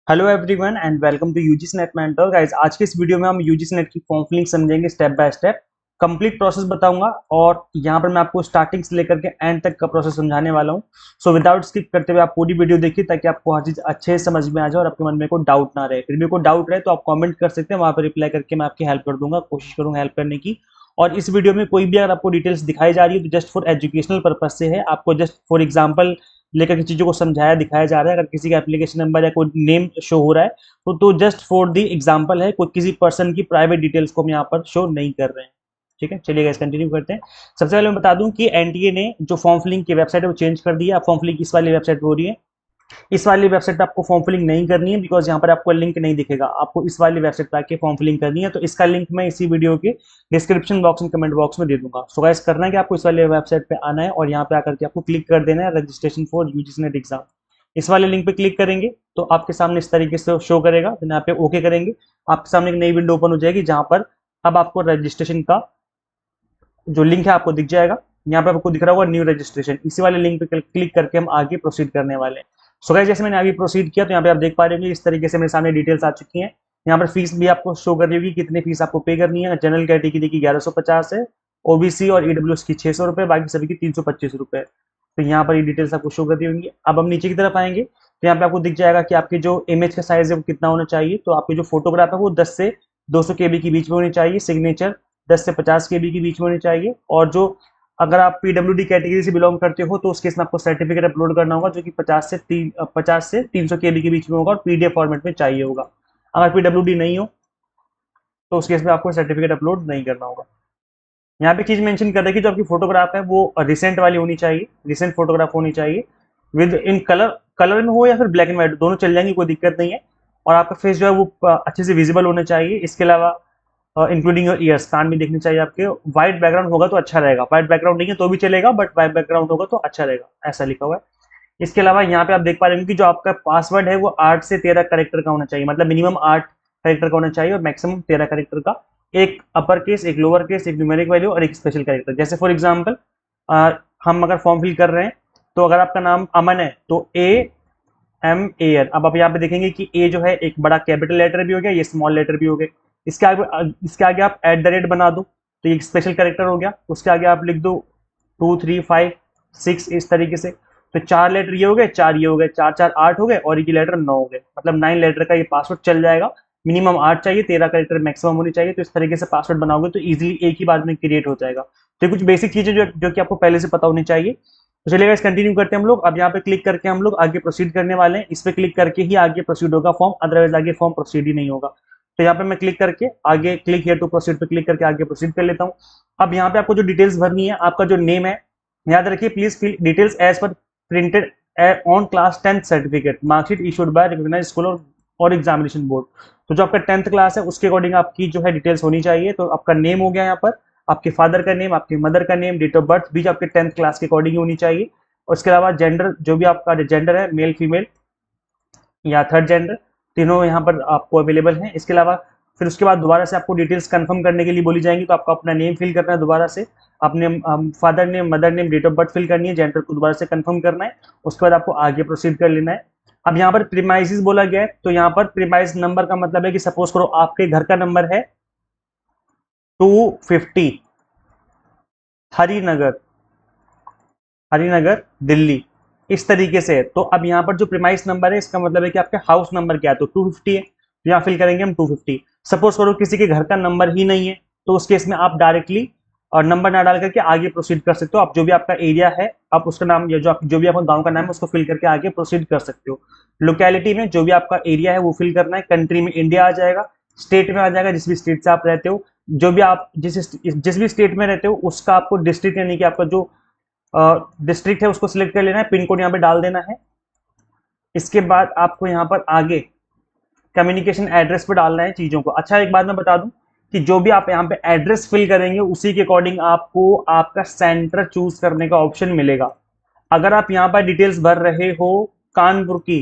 Hello everyone and welcome to UGC NET mentor guys. आज के इस वीडियो में हम यूजीसी नेट की फॉर्म फिलिंग समझेंगे step by step. Complete process बताऊंगा और यहाँ पर मैं आपको स्टार्टिंग से लेकर के एंड तक का प्रोसेस समझाने वाला हूँ। सो विदाउट स्किप करते हुए आप पूरी वीडियो देखिए ताकि आपको हर चीज अच्छे से समझ में आ जाए और आपके मन में कोई डाउट ना रहे। फिर भी कोई डाउट रहे तो आप कॉमेंट कर सकते हैं, वहां पर रिप्लाई करके मैं आपकी हेल्प कर दूंगा, कोशिश करूंगा हेल्प करने की। और इस वीडियो में कोई भी अगर आपको डिटेल्स दिखाई जा रही है तो जस्ट फॉर एजुकेशनल पर्पज से है, आपको जस्ट फॉर एग्जाम्पल लेकर के चीजों को समझाया दिखाया जा रहा है। अगर किसी का एप्लीकेशन नंबर या कोई नेम शो हो रहा है तो जस्ट फॉर दी एग्जांपल है, कोई किसी पर्सन की प्राइवेट डिटेल्स को हम यहाँ पर शो नहीं कर रहे हैं। ठीक है, चलिए गाइस कंटिन्यू करते हैं। सबसे पहले मैं बता दूं कि एनटीए ने जो फॉर्म फिलिंग की वेबसाइट है वो चेंज कर दिया। अब फॉर्म फिलिंग इस वाली वेबसाइट पर हो रही है। इस वाली वेबसाइट पे आपको फॉर्म फिलिंग नहीं करनी है बिकॉज यहाँ पर आपको लिंक नहीं दिखेगा। आपको इस वाली वेबसाइट पे आके फॉर्म फिलिंग करनी है, तो इसका लिंक मैं इसी वीडियो के डिस्क्रिप्शन बॉक्स में कमेंट बॉक्स में दे दूंगा। सो गाइस करना है कि आपको इस वाले वेबसाइट पे आना है और यहाँ पे आकर के आपको क्लिक कर देना है registration for UGC net exam. इस वाले लिंक पे क्लिक करेंगे तो आपके सामने इस तरीके से शो करेगा। देन यहाँ पे ओके करेंगे, आपके सामने एक नई विंडो ओपन हो जाएगी जहां पर अब आपको रजिस्ट्रेशन का जो लिंक है आपको दिख जाएगा। यहाँ पे आपको दिख रहा होगा न्यू रजिस्ट्रेशन। इसी वाले लिंक पे क्लिक करके हम आगे प्रोसीड करने वाले हैं। सो गाइस जैसे मैंने आगे प्रोसीड किया तो यहाँ पे आप देख पा रहे होंगे इस तरीके से मेरे सामने डिटेल्स आ चुकी हैं। यहाँ पर फीस भी आपको शो कर रही होगी, कितनी फीस आपको पे करनी है। जनरल कैटेगरी की 1150 है, ओबीसी और ईडब्ल्यूएस की 600 रुपए, बाकी सभी की 325 रुपए। तो यहाँ पर ये डिटेल्स आपको शो कर दी होंगी। अब हम नीचे की तरफ आएंगे तो यहाँ पे आपको दिख जाएगा कि आपके जो इमेज का साइज है वो कितना होना चाहिए। तो आपकी जो फोटोग्राफ है वो 10 से 200 केबी के बीच में होनी चाहिए। सिग्नेचर 10 से 50 केबी के बीच में होनी चाहिए। और जो अगर आप पीडब्ल्यूडी कैटेगरी से बिलोंग करते हो तो उस केस में आपको सर्टिफिकेट अपलोड करना होगा जो कि 50 से 300 केबी के बीच में होगा और पीडीएफ फॉर्मेट में चाहिए होगा। अगर पीडब्ल्यूडी नहीं हो तो उस केस में आपको सर्टिफिकेट अपलोड नहीं करना होगा। यहाँ पे चीज मेंशन कर रहे हैं कि जो आपकी फोटोग्राफ है वो रिसेंट वाली होनी चाहिए, रिसेंट फोटोग्राफ होनी चाहिए विद इन कलर, कलर में हो या फिर ब्लैक एंड व्हाइट, दोनों चल जाएंगे, कोई दिक्कत नहीं है। और आपका फेस जो है वो अच्छे से विजिबल होना चाहिए। इसके अलावा इंक्लूडिंग योर ईयर्स, कान भी देखने चाहिए आपके। व्हाइट बैकग्राउंड होगा तो अच्छा रहेगा, व्हाइट बैकग्राउंड नहीं है तो भी चलेगा बट व्हाइट बैकग्राउंड होगा तो अच्छा रहेगा, ऐसा लिखा हुआ है। इसके अलावा यहाँ पे आप देख पा रहे हैं कि जो आपका पासवर्ड है वो 8 से 13 करेक्टर का होना चाहिए, मतलब मिनिमम 8 करेक्टर का होना चाहिए और मैक्सिमम 13 करेक्टर का। एक अपर केस, एक लोअर केस, एक न्यूमेरिक वैल्यू और एक स्पेशल करेक्टर। जैसे फॉर एग्जाम्पल हम अगर फॉर्म फिल कर रहे हैं तो अगर आपका नाम अमन है तो AMAN। अब आप यहाँ पे देखेंगे कि ए जो है एक बड़ा कैपिटल लेटर भी हो गया, ये स्मॉल लेटर भी हो गए। इसके आगे आप @ बना दो तो ये स्पेशल करेक्टर हो गया। उसके आगे आप लिख दो 2 3 5 6 इस तरीके से। तो 4 लेटर ये हो गए, 4 ये हो गए, 4 4 8 हो गए और ये लेटर 9 हो गए, मतलब 9 लेटर का ये पासवर्ड चल जाएगा। मिनिमम 8 चाहिए, 13 करेक्टर मैक्सिमम होनी चाहिए। तो इस तरीके से पासवर्ड बनाओगे तो इजीली एक ही बार में क्रिएट हो जाएगा। तो ये कुछ बेसिक चीजें जो कि आपको पहले से पता होनी चाहिए। तो चलिए गाइस कंटिन्यू करते हैं हम लोग। अब यहाँ पे क्लिक करके हम लोग आगे प्रोसीड करने वाले हैं। इस पे क्लिक करके ही आगे प्रोसीड होगा फॉर्म, अदरवाइज आगे फॉर्म प्रोसीड ही नहीं होगा। तो यहाँ पे मैं क्लिक करके आगे क्लिक हियर टू प्रोसीड पे क्लिक करके आगे प्रोसीड कर लेता हूँ। अब यहाँ पे आपको जो डिटेल्स भरनी है, आपका जो नेम है, याद रखिए please fill details as per printed on class 10th certificate, marksheet issued by recognised school और एग्जामिनेशन बोर्ड। तो जो आपका 10th क्लास है उसके अकॉर्डिंग आपकी जो है डिटेल्स होनी चाहिए। तो आपका नेम हो गया यहाँ पर, आपके फादर का नेम, आपकी मदर का नेम, डेट ऑफ बर्थ भी आपके 10th क्लास के अकॉर्डिंग होनी चाहिए। और उसके अलावा जेंडर, जो भी आपका जेंडर है, मेल फीमेल या थर्ड जेंडर, तीनों यहाँ पर आपको अवेलेबल हैं। इसके अलावा फिर उसके बाद दोबारा से आपको डिटेल्स कंफर्म करने के लिए बोली जाएंगी। तो आपको अपना नेम फिल करना है दोबारा से, अपने father name, mother name, date of birth fill करनी है, जेंडर को दोबारा से कंफर्म करना है। उसके बाद आपको आगे प्रोसीड कर लेना है। अब यहाँ पर प्रीमाइसेस बोला गया है, तो यहाँ पर प्रीमाइस नंबर का मतलब है कि सपोज करो आपके घर का नंबर है 250 हरिनगर, हरिनगर दिल्ली, इस तरीके से है। तो अब यहाँ पर जो प्रीमाइस नंबर है इसका मतलब है कि आपका हाउस नंबर क्या है, तो 250 है, तो यहाँ फिल करेंगे हम 250। सपोज करो किसी के घर का नंबर ही नहीं है तो उस केस में आप डायरेक्टली और नंबर ना डाल करके आगे प्रोसीड कर सकते हो। आप जो भी आपका एरिया है, आप उसका नाम या जो भी आपका गांव का नाम है उसको फिल करके आगे प्रोसीड कर सकते हो। लोकेलिटी में जो भी आपका एरिया है वो फिल करना है। कंट्री में इंडिया आ जाएगा, स्टेट में आ जाएगा जिस भी स्टेट से आप रहते हो, जो भी आप जिस भी स्टेट में रहते हो उसका आपको डिस्ट्रिक्ट यानी कि आपका जो डिस्ट्रिक्ट है उसको सिलेक्ट कर लेना है, पिन कोड यहाँ पे डाल देना है। इसके बाद आपको यहाँ पर आगे कम्युनिकेशन एड्रेस पे डालना है चीजों को। अच्छा एक बात मैं बता दूं कि जो भी आप यहाँ पे एड्रेस फिल करेंगे उसी के अकॉर्डिंग आपको आपका सेंटर चूज करने का ऑप्शन मिलेगा। अगर आप यहाँ पर डिटेल्स भर रहे हो कानपुर की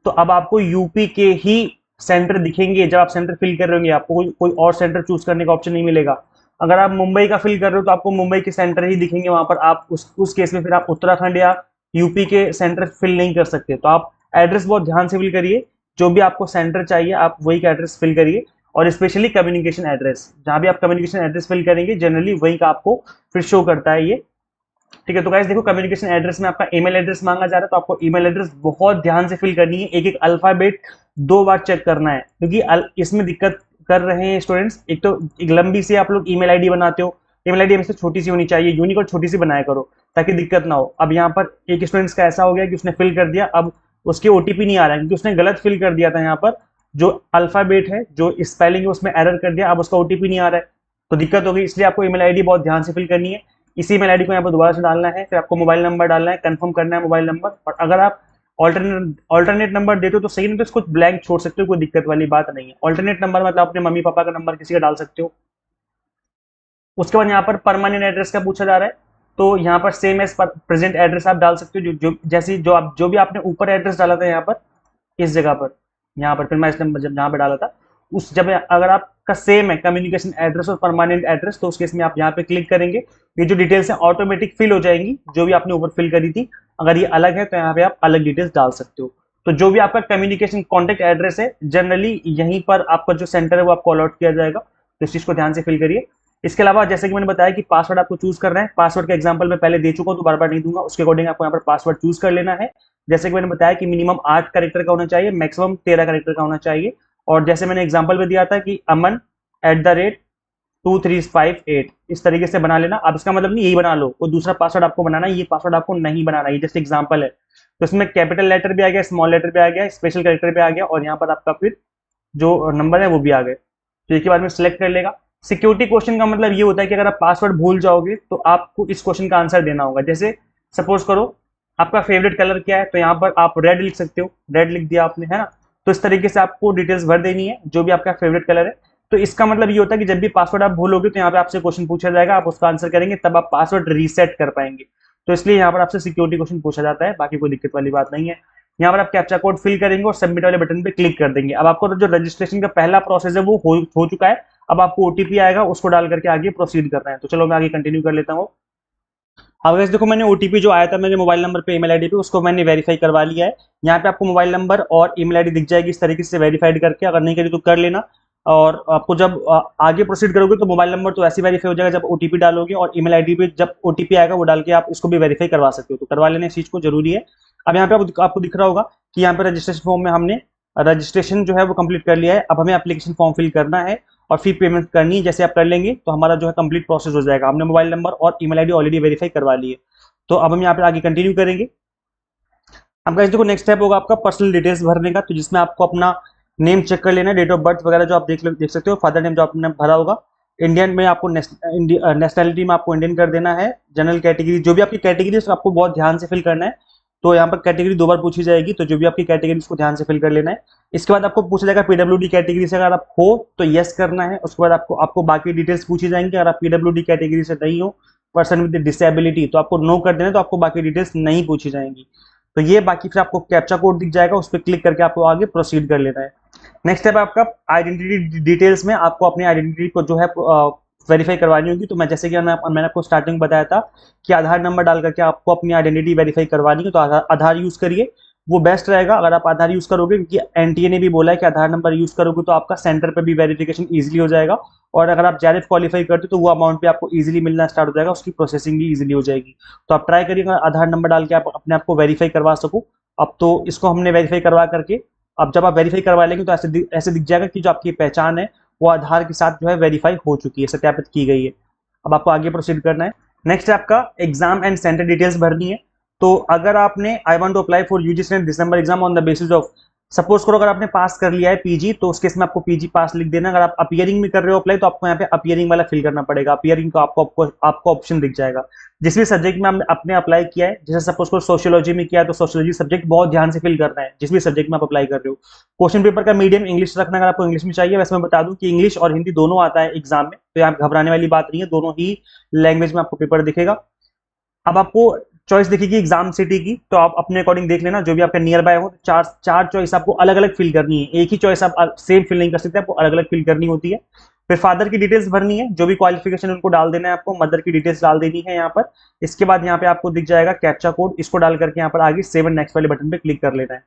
तो अब आपको यूपी के ही सेंटर दिखेंगे। जब आप सेंटर फिल कर रहे होंगे आपको कोई और सेंटर चूज करने का ऑप्शन नहीं मिलेगा। अगर आप मुंबई का फिल कर रहे हो तो आपको मुंबई के सेंटर ही दिखेंगे वहां पर। आप उस केस में फिर आप उत्तराखंड या यूपी के सेंटर फिल नहीं कर सकते। तो आप एड्रेस बहुत ध्यान से फिल करिए जो भी आपको सेंटर चाहिए आप वही का एड्रेस फिल करिए, और स्पेशली कम्युनिकेशन एड्रेस, जहाँ भी आप कम्युनिकेशन एड्रेस फिल करेंगे जनरली वही का आपको फिर शो करता है ये। ठीक है, तो गाइस देखो कम्युनिकेशन एड्रेस में आपका ईमेल एड्रेस मांगा जा रहा है, तो आपको ईमेल एड्रेस बहुत ध्यान से फिल करनी है, एक एक अल्फाबेट 2 बार चेक करना है, क्योंकि इसमें दिक्कत कर रहे हैं स्टूडेंट्स। एक तो एक लंबी सी आप लोग ईमेल आईडी बनाते हो, ईमेल आईडी हमेशा छोटी सी होनी चाहिए, यूनिक और छोटी सी बनाया करो ताकि दिक्कत ना हो। अब यहाँ पर एक स्टूडेंट्स का ऐसा हो गया कि उसने फिल कर दिया, अब उसके ओटीपी नहीं आ रहा है क्योंकि उसने गलत फिल कर दिया था, यहाँ पर जो अल्फाबेट है जो स्पेलिंग है उसमें एरर कर दिया, अब उसका ओटीपी नहीं आ रहा है, तो दिक्कत होगी। इसलिए आपको ईमेल आईडी बहुत ध्यान से फिल करनी है, इसी मेल आईडी को यहाँ पर दोबारा से डालना है, फिर आपको मोबाइल नंबर डालना है, कंफर्म करना है मोबाइल नंबर। और अगर आप ऑल्टरनेट नंबर देते हो तो सही, नहीं तो इसको ब्लैंक छोड़ सकते हो, कोई दिक्कत वाली बात नहीं है। ऑल्टरनेट नंबर मतलब अपने मम्मी पापा का नंबर किसी का डाल सकते हो। उसके बाद यहाँ पर परमानेंट एड्रेस का पूछा जा रहा है, तो यहाँ पर सेम एज प्रेजेंट एड्रेस आप डाल सकते हो, जो जैसी जो भी आपने ऊपर एड्रेस डाला था यहाँ पर इस जगह पर, यहाँ पर फिर मैं इस नंबर जब जहाँ पे डाला था उस जब अगर आपका सेम है कम्युनिकेशन एड्रेस और परमानेंट एड्रेस, तो उस केस में आप यहाँ पे क्लिक करेंगे, ये जो डिटेल्स है ऑटोमेटिक फिल हो जाएंगी जो भी आपने ऊपर फिल करी थी। अगर ये अलग है तो यहाँ पे आप अलग डिटेल्स डाल सकते हो। तो जो भी आपका कम्युनिकेशन कॉन्टेक्ट एड्रेस है जनरली यहीं पर आपका जो सेंटर है वो आपको अलॉट किया जाएगा, तो इस चीज को ध्यान से फिल करिए। इसके अलावा जैसे कि मैंने बताया कि पासवर्ड आपको चूज करना है, पासवर्ड का एग्जांपल मैं पहले दे चुका हूं तो बार बार नहीं दूंगा, उसके अकॉर्डिंग आपको यहाँ पर पासवर्ड चूज कर लेना है। जैसे कि मैंने बताया कि मिनिमम 8 कैरेक्टर का होना चाहिए, मैक्सिमम 13 कैरेक्टर का होना चाहिए। और जैसे मैंने एग्जांपल में दिया था कि aman@2358 इस तरीके से बना लेना। अब इसका मतलब नहीं यही बना लो, कोई दूसरा पासवर्ड आपको बनाना है, ये पासवर्ड आपको नहीं बनाना, ये जस्ट एग्जांपल है। तो इसमें कैपिटल लेटर भी आ गया, स्मॉल लेटर भी आ गया, स्पेशल कैरेक्टर भी आ गया, और यहाँ पर आपका फिर जो नंबर है वो भी आ गए, तो एक ही बार में सिलेक्ट कर लेगा। सिक्योरिटी क्वेश्चन का मतलब ये होता है कि अगर आप पासवर्ड भूल जाओगे तो आपको इस क्वेश्चन का आंसर देना होगा। जैसे सपोज करो आपका फेवरेट कलर क्या है, तो यहाँ पर आप रेड लिख सकते हो, रेड लिख दिया आपने, है ना। तो इस तरीके से आपको डिटेल्स भर देनी है जो भी आपका फेवरेट कलर है। तो इसका मतलब ये होता है कि जब भी पासवर्ड आप भूलोगे तो यहाँ पे आपसे क्वेश्चन पूछा जाएगा, आप उसका आंसर करेंगे तब आप पासवर्ड रीसेट कर पाएंगे। तो इसलिए यहाँ पर आपसे सिक्योरिटी क्वेश्चन पूछा जाता है, बाकी कोई दिक्कत वाली बात नहीं है। यहाँ पर आप कैप्चा कोड फिल करेंगे और सबमिट वाले बटन पे क्लिक कर देंगे। अब आपको जो रजिस्ट्रेशन का पहला प्रोसेस है वो हो चुका है, अब आपको ओटीपी आएगा, उसको डाल करके आगे प्रोसीड करना है। तो चलो मैं आगे कंटिन्यू कर लेता हूँ। अब वैसे देखो मैंने ओटीपी जो आया था मेरे मोबाइल नंबर पे ईमेल आईडी पे, उसको मैंने वेरीफाई करवा लिया है। यहाँ पे आपको मोबाइल नंबर और ईमेल आईडी दिख जाएगी इस तरीके से वेरीफाइड करके, अगर नहीं करी तो कर लेना। और आपको जब आगे प्रोसीड करोगे तो मोबाइल नंबर तो ऐसे वेरीफाई हो जाएगा जब ओटीपी डालोगे, और ईमेल आईडी पे जब ओटीपी आएगा वो डाल के आप इसको भी वेरीफाई करवा सकते हो, तो करवा लेना इस चीज को, जरूरी है। अब यहाँ पे आपको दिख रहा होगा कि यहाँ पे रजिस्ट्रेशन फॉर्म में हमने रजिस्ट्रेशन जो है वो कंप्लीट कर लिया है। अब हमें एप्लीकेशन फॉर्म फिल करना है और फी पेमेंट करनी है। जैसे आप कर लेंगे तो हमारा जो है कंप्लीट प्रोसेस हो जाएगा। हमने मोबाइल नंबर और ईमेल आईडी ऑलरेडी वेरीफाई करवा ली है, तो अब हम यहाँ पे आगे कंटिन्यू करेंगे। अब गाइस देखो नेक्स्ट स्टेप होगा आपका पर्सनल डिटेल्स भरने का, तो जिसमें आपको अपना नेम चेक कर लेना है, डेट ऑफ बर्थ वगैरह जो आप देख सकते हो, फादर नेम जो आपने भरा होगा, इंडियन में आपको नेशनैलिटी में आपको इंडियन कर देना है। जनरल कैटेगरी जो भी आपकी कैटेगरी है उसको आपको बहुत ध्यान से फिल करना है, तो यहाँ पर कैटेगरी 2 बार पूछी जाएगी, तो जो भी आपकी कैटेगरी उसको ध्यान से फिल कर लेना है। इसके बाद आपको पूछा जाएगा पीडब्ल्यूडी कैटेगरी से अगर आप हो तो यस करना है। उसके बाद आपको बाकी डिटेल्स पूछी जाएंगी, अगर आप पीडब्ल्यूडी कैटेगरी से नहीं हो, पर्सन विद डिसेबिलिटी, तो आपको नो कर देना, तो आपको बाकी डिटेल्स नहीं पूछी जाएंगी। तो ये बाकी फिर आपको कैप्चा कोड दिख जाएगा, उस पर क्लिक करके आपको आगे प्रोसीड कर लेना है। नेक्स्ट स्टेप आपका आइडेंटिटी डिटेल्स में आपको अपनी आइडेंटिटी को जो है वेरीफाई करवानी होगी। तो मैं जैसे कि मैंने आपको स्टार्टिंग बताया था कि आधार नंबर डाल करके आपको अपनी आइडेंटिटी वेरीफाई करवानी है, तो आधार यूज करिए, वो बेस्ट रहेगा अगर आप आधार यूज करोगे, क्योंकि एनटीए ने भी बोला है कि आधार नंबर यूज करोगे तो आपका सेंटर पे भी वेरिफिकेशन इजीली हो जाएगा, और अगर आप जेआरएफ क्वालिफाई करते हो तो वो अमाउंट भी आपको इजीली मिलना स्टार्ट हो जाएगा, उसकी प्रोसेसिंग भी इजीली हो जाएगी। तो आप ट्राई करिए आधार नंबर डाल के आप अपने आप को वेरीफाई करवा सको। अब तो इसको हमने वेरीफाई करवा करके, अब जब आप वेरीफाई करवा लेंगे तो ऐसे दिख जाएगा कि जो आपकी पहचान है वो आधार के साथ जो है वेरीफाई हो चुकी है, सत्यापित की गई है। अब आपको आगे प्रोसीड करना है। नेक्स्ट आपका एग्जाम एंड सेंटर डिटेल्स भरनी है। तो अगर आपने I want to apply for UGC NET December exam on the basis of, suppose करो अगर आपने पास कर लिया है पीजी, तो उस केस में आपको पीजी पास लिख देना। अगर आप अपियरिंग में कर रहे हो अप्लाई तो आपको यहाँ पे अपियरिंग वाला फिल करना पड़ेगा। अपियरिंग को आपको ऑप्शन दिख जाएगा जिस भी सब्जेक्ट में आपने अप्लाई किया है। जैसे सपोज करो सोशियोलॉजी में किया है तो सोशियोलॉजी सब्जेक्ट बहुत ध्यान से फिल करना है जिस भी सब्जेक्ट में आप अप्लाई कर रहे हो। क्वेश्चन पेपर का मीडियम इंग्लिश रखना, अगर आपको इंग्लिश में चाहिए। वैसे मैं बता दूं कि इंग्लिश और हिंदी दोनों आता है एग्जाम में, तो यहाँ घबराने वाली बात नहीं है, दोनों ही लैंग्वेज में आपको पेपर दिखेगा। अब आपको चॉइस दिखेगी एग्जाम सिटी की, तो आप अपने अकॉर्डिंग देख लेना जो भी आपके नियर बाय हो। चार चॉइस आपको अलग अलग फिल करनी है, एक ही चॉइस आप सेम फिल नहीं कर सकते, आपको अलग अलग फिल करनी होती है। फिर फादर की डिटेल्स भरनी है, जो भी क्वालिफिकेशन उनको डाल देना है आपको। मदर की डिटेल्स डाल देनी है यहाँ पर। इसके बाद यहाँ पे आपको दिख जाएगा कैप्चा कोड, इसको डाल करके यहाँ पर आगे सेव एंड नेक्स्ट वाले बटन पे क्लिक कर लेना है।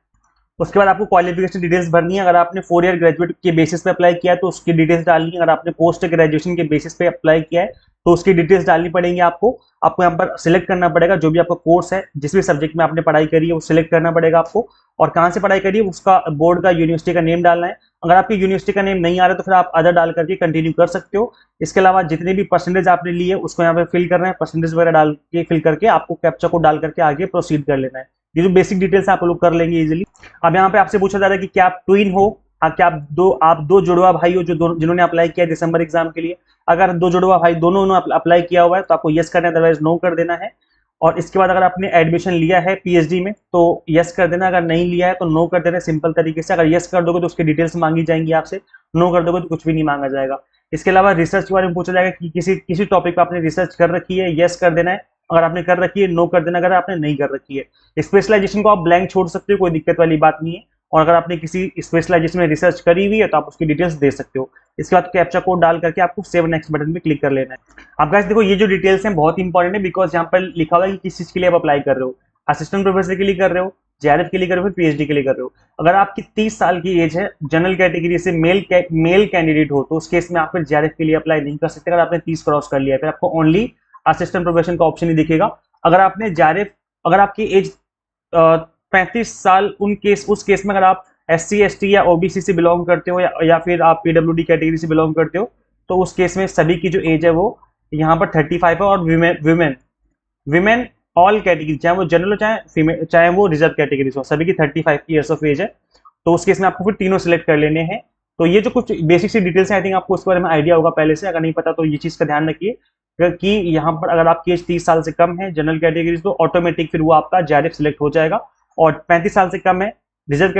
उसके बाद आपको क्वालिफिकेशन डिटेल्स भरनी है। अगर आपने 4 ईयर ग्रेजुएट के बेसिस पे अप्लाई किया है तो उसकी डिटेल्स डालनी है। अगर आपने पोस्ट ग्रेजुएशन के बेसिस पे अप्लाई किया है तो उसकी डिटेल्स डालनी पड़ेंगी आपको। आपको यहाँ पर सिलेक्ट करना पड़ेगा जो भी आपका कोर्स है, जिस भी सब्जेक्ट में आपने पढ़ाई करी है वो सिलेक्ट करना पड़ेगा आपको, और कहाँ से पढ़ाई करी है उसका बोर्ड का यूनिवर्सिटी का नेम डालना है। अगर आपकी यूनिवर्सिटी का नेम नहीं आ रहा है तो फिर आप अदर डाल करके कंटिन्यू कर सकते हो। इसके अलावा जितने भी परसेंटेज आपने लिए उसको यहाँ पे फिल करना है, परसेंटेज वगैरह डाल के फिल करके आपको कैप्चा कोड डाल करके आगे प्रोसीड कर लेना है। ये जो बेसिक डिटेल्स आप लोग कर लेंगे इजीली। अब यहाँ पे आपसे पूछा जा रहा है कि क्या आप ट्विन हो, क्या आप दो जुड़वा भाई हो जो जिन्होंने अप्लाई किया दिसंबर एग्जाम के लिए। अगर दो जुड़वा भाई दोनों ने अप्लाई किया हुआ है तो आपको यस करना है, अदरवाइज नो कर देना है। और इसके बाद अगर आपने एडमिशन लिया है पीएचडी में तो यस कर देना, अगर नहीं लिया है तो नो कर देना सिंपल तरीके से। अगर यस कर दोगे तो उसकी डिटेल्स मांगी जाएंगी आपसे, नो कर दोगे तो कुछ भी नहीं मांगा जाएगा। इसके अलावा रिसर्च के बारे में पूछा जाएगा कि किसी टॉपिक पर आपने रिसर्च कर रखी है, यस कर देना है। अगर आपने कर रखी है नो कर देना अगर आपने नहीं कर रखी है। स्पेशलाइजेशन को आप ब्लैंक छोड़ सकते हो, कोई दिक्कत वाली बात नहीं है। और अगर आपने किसी स्पेशलाइजेशन में रिसर्च करी हुई है तो आप उसकी डिटेल्स दे सकते हो। इसके बाद कैप्चा कोड डाल करके आपको सेव नेक्स्ट बटन पे क्लिक कर लेना है। अब गाइस देखो ये जो डिटेल्स हैं बहुत इंपॉर्टेंट है, बिकॉज यहाँ पर लिखा हुआ है कि किस चीज के लिए आप अप्लाई कर रहे हो। असिस्टेंट प्रोफेसर के लिए कर रहे हो, जेआरएफ के लिए कर रहे हो, फिर पीएचडी के लिए कर रहे हो। अगर आपकी 30 साल की एज है, जनरल कैटेगरी से मेल कैंडिडेट हो तो उस केस में आप फिर जेआरएफ के लिए अप्लाई नहीं कर सकते। अगर आपने 30 क्रॉस कर लिया है फिर आपको ओनली असिस्टेंट प्रोफेसर का ऑप्शन ही दिखेगा। अगर आपने जेआरएफ, अगर आपकी एज 35 साल उस केस में अगर आप SC ST या OBC से बिलोंग करते हो या फिर आप PWD कैटेगरी से बिलोंग करते हो तो उस केस में सभी की जो एज है वो यहाँ पर 35 है। और विमेन ऑल कैटेगरी, चाहे वो जनरल हो चाहे फीमेल चाहे वो रिजर्व कैटेगरी हो, सभी की 35 ईयर्स ऑफ एज है। तो उस केस में आपको फिर तीनों सिलेक्ट कर लेने हैं। तो ये जो कुछ बेसिक सी डिटेल्स है आई थिंक आपको उसके बारे में आइडिया होगा पहले से, अगर नहीं पता तो ये चीज का ध्यान रखिए कि यहाँ पर अगर आपकी एज 30 साल से कम है जनरल कैटेगरी तो ऑटोमेटिक फिर वो आपका जेआरएफ सिलेक्ट हो जाएगा। और 35 साल से कम है रिजर्व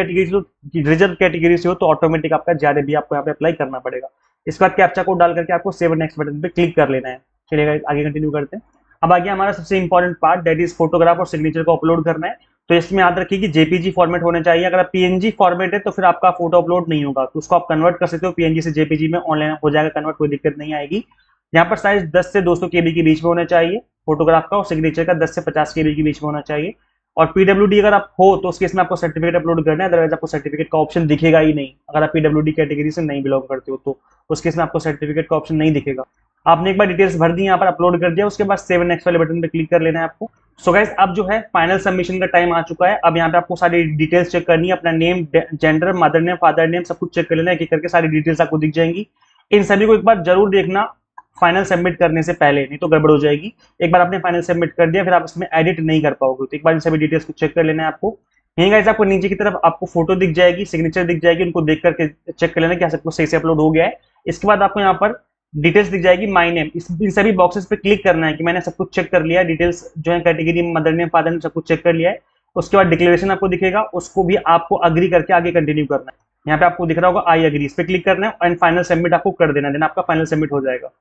कैटेगरी से हो तो ऑटोमेटिक आपका जेआरएफ भी आपको यहाँ पे अप्लाई करना पड़ेगा। इसके बाद कैप्चा कोड डाल करके आपको सेव नेक्स्ट बटन पे क्लिक कर लेना है। चलिए आगे कंटिन्यू करते हैं। अब आगे हमारा सबसे important part that is photograph और सिग्नेचर को अपलोड करना है। तो इसमें याद रखिए कि जेपीजी फॉर्मेट होना चाहिए। अगर आप पीएनजी फॉर्मेट है तो फिर आपका फोटो अपलोड नहीं होगा, तो उसको आप कन्वर्ट कर सकते हो पीएनजी से जेपीजी में, ऑनलाइन हो जाएगा कन्वर्ट, कोई दिक्कत नहीं आएगी। यहाँ पर साइज 10 से 200 केबी के बीच में होना चाहिए फोटोग्राफ का, और सिग्नेचर का 10 से 50 केबी के बीच में होना चाहिए। और पीडब्ल्यूडी अगर आप हो तो उस केस में आपको सर्टिफिकेट अपलोड करना है, अदरवाइज आपको सर्टिफिकेट का ऑप्शन दिखेगा ही नहीं। अगर आप पीडब्ल्यूडी कैटेगरी से नहीं बिलोंग करते हो तो उस केस में आपको सर्टिफिकेट का ऑप्शन नहीं दिखेगा। आपने एक बार डिटेल्स भर दी, यहाँ पर अपलोड कर दिया, उसके बाद सेव नेक्स्ट वाले बटन पे क्लिक कर लेना है आपको। सो गाइस अब जो है फाइनल सबमिशन का टाइम आ चुका है। अब यहाँ पे आपको सारी डिटेल्स चेक करनी है, अपना name, gender, mother name, father name सब कुछ चेक कर लेना है, एक करके सारी डिटेल्स आपको दिख जाएंगी। इन सभी को एक बार जरूर देखना फाइनल सबमिट करने से पहले, नहीं तो गड़बड़ हो जाएगी। एक बार आपने फाइनल सबमिट कर दिया फिर आप इसमें एडिट नहीं कर पाओगे, तो एक बार इन सभी डिटेल्स को चेक कर लेना है आपको। यहीं गाइस आपको नीचे की तरफ आपको फोटो दिख जाएगी, सिग्नेचर दिख जाएगी, उनको देख करके चेक कर लेना कि सबको सही से अपलोड हो गया है। इसके बाद आपको यहाँ पर डिटेल्स दिख जाएगी, माय नेम, इन सभी बॉक्सेस पे क्लिक करना है कि मैंने सब कुछ चेक कर लिया, डिटेल्स जो है category, mother name, father name सब कुछ चेक कर लिया है। उसके बाद डिक्लेरेशन आपको दिखेगा, उसको भी आपको अग्री करके आगे कंटिन्यू करना है। यहाँ पे आपको दिख रहा होगा आई अग्री, इस पे क्लिक करना है एंड फाइनल सबमिट आपको कर देना, देन आपका फाइनल सबमिट हो जाएगा।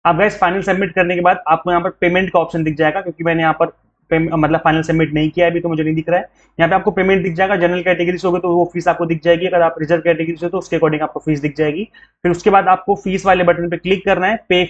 अब गाइस फाइनल सबमिट करने के बाद आपको यहाँ पर पेमेंट का ऑप्शन दिख जाएगा, क्योंकि मैंने यहाँ पर मतलब फाइनल सबमिट नहीं किया है अभी तो मुझे नहीं दिख रहा है। यहाँ पे आपको पेमेंट दिख जाएगा, जनरल कैटेगरी से होगा तो वो फीस आपको दिख जाएगी, अगर आप रिजर्व कैटेगरी से हो तो उसके अकॉर्डिंग आपको फीस दिख जाएगी। फिर उसके बाद आपको फीस वाले बटन पे क्लिक करना है, पे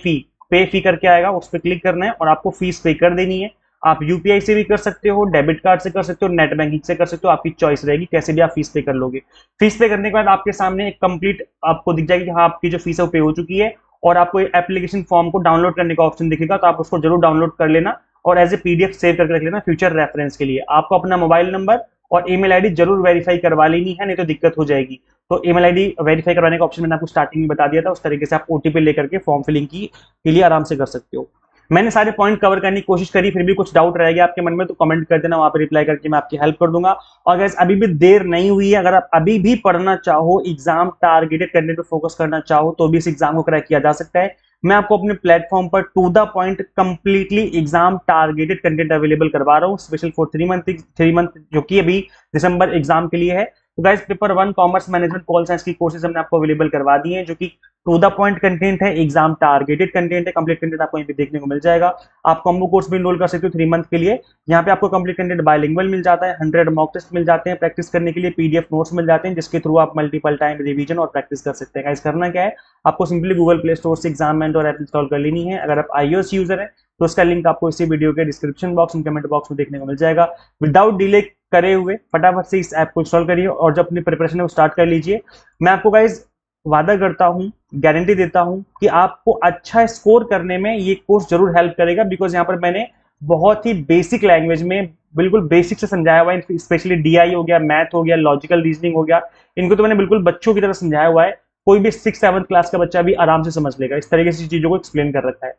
फी करके आएगा, उस पर क्लिक करना है और आपको फीस पे कर देनी है। आप यूपीआई से भी कर सकते हो, डेबिट कार्ड से कर सकते हो, नेट बैंकिंग से कर सकते हो, आपकी चॉइस रहेगी कैसे भी आप फीस पे कर लोगे। फीस पे करने के बाद आपके सामने एक कंप्लीट आपको दिख जाएगी कि हाँ आपकी जो फीस है वो पे हो चुकी है, और आपको एप्लीकेशन फॉर्म को डाउनलोड करने का ऑप्शन दिखेगा, तो आप उसको जरूर डाउनलोड कर लेना और एज ए पीडीएफ सेव करके रख लेना फ्यूचर रेफरेंस के लिए। आपको अपना मोबाइल नंबर और ईमेल आईडी जरूर वेरीफाई करवा लेनी है, नहीं तो दिक्कत हो जाएगी। तो ईमेल आईडी वेरीफाई करवाने का ऑप्शन मैंने आपको स्टार्टिंग में बता दिया था, उस तरीके से आप ओटीपी लेकर के फॉर्म फिलिंग के लिए आराम से कर सकते हो। मैंने सारे पॉइंट कवर करने की कोशिश करी, फिर भी कुछ डाउट रह गया आपके मन में तो कमेंट कर देना, वहां पर रिप्लाई करके मैं आपकी हेल्प कर दूंगा। और गाइस अभी भी देर नहीं हुई है, अगर आप अभी भी पढ़ना चाहो, एग्जाम टारगेटेड कंटेंट पे फोकस करना चाहो तो भी इस एग्जाम को क्रैक किया जा सकता है। मैं आपको अपने प्लेटफॉर्म पर to the point completely exam targeted content available करवा रहा हूँ, स्पेशल फॉर 3 मंथ जो कि अभी दिसंबर एग्जाम के लिए है। तो guys paper 1 commerce management call science की कोर्सेज हमने आपको अवेलेबल करवा दी है, जो कि टू द पॉइंट कंटेंट है, एग्जाम टारगेटेड कंटेंट है, कंप्लीट कंटेंट आपको यहाँ पे देखने को मिल जाएगा। आप कॉम्बो कोर्स भी इनरोल कर सकते हो 3 मंथ के लिए। यहाँ पे आपको कंप्लीट कंटेंट बायलिंगुअल मिल जाता है, 100 मॉक टेस्ट मिल जाते हैं, प्रैक्टिस करने के लिए पीडीएफ नोट्स मिल जाते हैं, जिसके थ्रू आप मल्टीपल टाइम रिवीजन और प्रैक्टिस कर सकते हैं। गाइस करना क्या है, आपको सिंपली गूगल प्ले स्टोर से एग्जामिनेटर ऐप इंस्टॉल कर लेनी है। अगर आप iOS यूजर है तो उसका लिंक आपको इसी वीडियो के description box and comment box में देखने को मिल जाएगा। विदाउट डिले करे हुए फटाफट से इस ऐप को इंस्टॉल करिए और जब अपनी प्रिपरेशन है वो स्टार्ट कर लीजिए। मैं आपको गाइज वादा करता हूँ, गारंटी देता हूँ कि आपको अच्छा स्कोर करने में ये कोर्स जरूर हेल्प करेगा, बिकॉज यहाँ पर मैंने बहुत ही बेसिक लैंग्वेज में बिल्कुल बेसिक से समझाया हुआ है। स्पेशली डीआई हो गया, मैथ हो गया, लॉजिकल रीजनिंग हो गया, इनको तो मैंने बिल्कुल बच्चों की तरह समझाया हुआ है। कोई भी 6-7 क्लास का बच्चा भी आराम से समझ लेगा, इस तरीके से चीजों को एक्सप्लेन कर रखा है।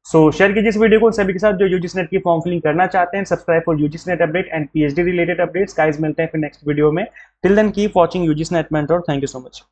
सो शेयर कीजिए इस वीडियो को सभी के साथ जो यूजीसी नेट की फॉर्म फिलिंग करना चाहते हैं। Subscribe for UGC NET update and PhD related updates. Guys मिलते हैं फिर नेक्स्ट वीडियो में। Till then keep watching UGC NET mentor. Thank you so much.